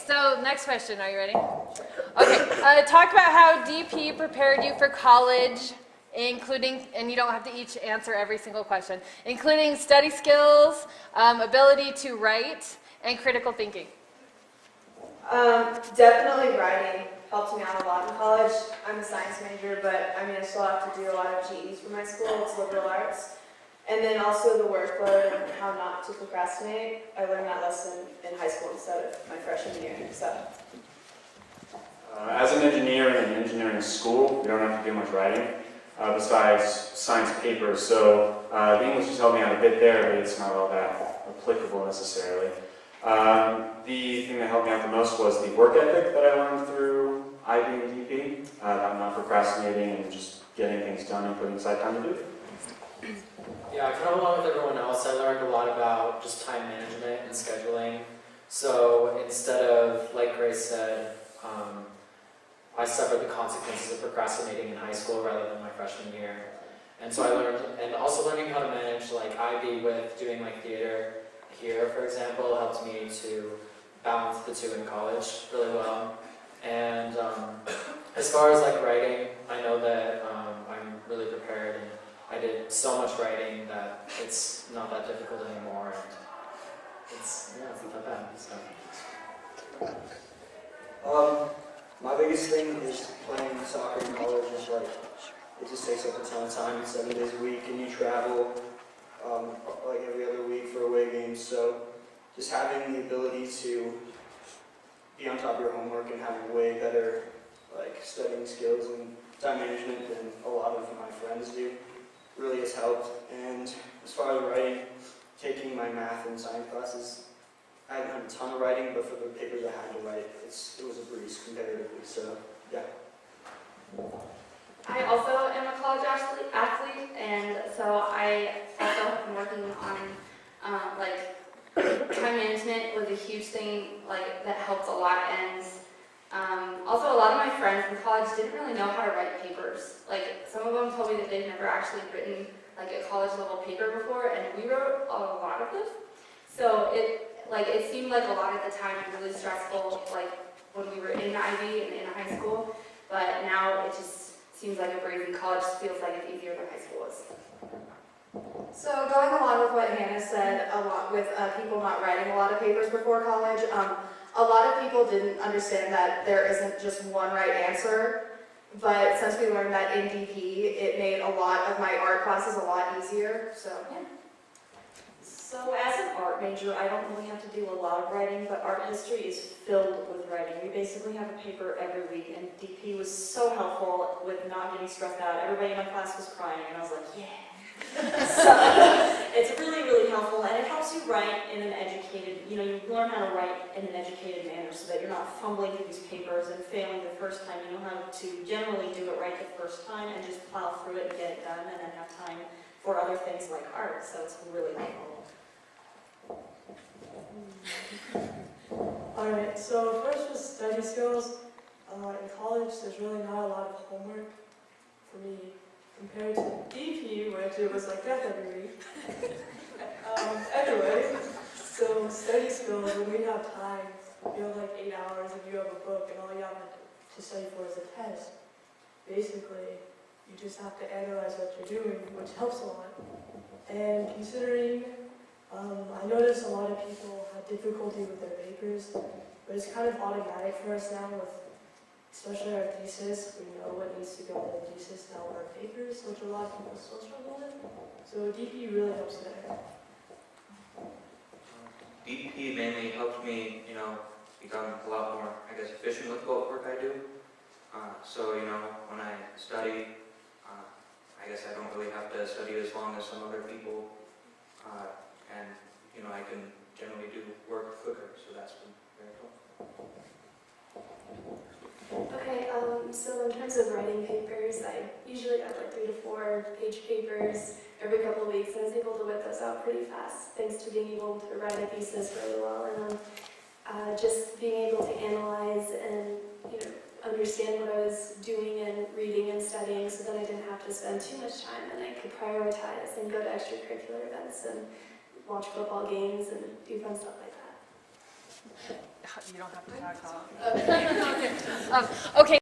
so next question. Are you ready? Okay. Talk about how DP prepared you for college, including, and you don't have to each answer every single question, including study skills, ability to write, and critical thinking. Definitely writing helped me out a lot in college. I'm a science major, but I mean I still have to do a lot of GEs for my school. It's liberal arts. And then also the workload and how not to procrastinate. I learned that lesson in high school instead of my freshman year. So. As an engineer in an engineering school, we don't have to do much writing besides science papers. So the English has helped me out a bit there, but it's not all that applicable necessarily. The thing that helped me out the most was the work ethic that I learned through IB and DP. I'm not procrastinating and just getting things done and putting aside time to do it. Yeah, kind of along with everyone else, I learned a lot about just time management and scheduling. So instead of, like Grace said, I suffered the consequences of procrastinating in high school rather than my freshman year. And so I learned, and also learning how to manage like IB with doing like theater here, for example, helped me to balance the two in college really well. And as far as like writing, I know that I'm really prepared, and I did so much writing that it's not that difficult anymore, and it's not that bad. So. My biggest thing is playing soccer in college. Is like it just takes up a ton of time. It's 7 days a week, and you travel like every other week for away games. So just having the ability to be on top of your homework and have way better like studying skills and time management than a lot of my friends do really has helped. And as far as writing, taking my math and science classes, I haven't had a ton of writing, but for the papers I had to write, it was a breeze comparatively, so yeah. I also am a college athlete, and so I also have been working on like time management was a huge thing like that helped a lot, and also a lot of my friends in college didn't really know how to write papers. Like some of them told me that they'd never actually written like a college level paper before, and we wrote a lot of them. So it seemed like a lot at the time really stressful, like when we were in IB and in high school, but now it just seems like a breeze, and college feels like it's easier than high school is. So going along with what Hannah said, a lot with people not writing a lot of papers before college, a lot of people didn't understand that there isn't just one right answer, but since we learned that in DP, it made a lot of my art classes a lot easier, so yeah. So as an art major, I don't really have to do a lot of writing, but art history is filled with writing. We basically have a paper every week, and DP was so helpful with not getting stressed out. Everybody in my class was crying, and I was like, yeah. So it's really, really helpful, and it helps you write in an educated, you learn how to write in an educated manner so that you're not fumbling through these papers and failing the first time. You know how to generally do it right the first time and just plow through it and get it done, and then have time for other things like art, so it's really helpful. Alright, so first with study skills, in college there's really not a lot of homework for me compared to DP, which it was like death every week. Anyway, so study skills, when we have time, you have like 8 hours and you have a book and all you have to study for is a test. Basically, you just have to analyze what you're doing, which helps a lot. And considering I noticed a lot of people had difficulty with their papers, but it's kind of automatic for us now with, especially our thesis. We know what needs to go in the thesis now with our papers, which a lot of people still struggle with. So DP really helps there. DP mainly helped me, become a lot more, efficient with what work I do. So, when I study, I don't really have to study as long as some other people. And, I can generally do work quicker, so that's been very helpful. Okay, so in terms of writing papers, I usually got like 3 to 4 page papers every couple of weeks, and I was able to whip those out pretty fast, thanks to being able to write a thesis really well, and just being able to analyze and, understand what I was doing and reading and studying, so that I didn't have to spend too much time, and I could prioritize and go to extracurricular events and watch football games and do fun stuff like that. You don't have to talk. Okay. Okay.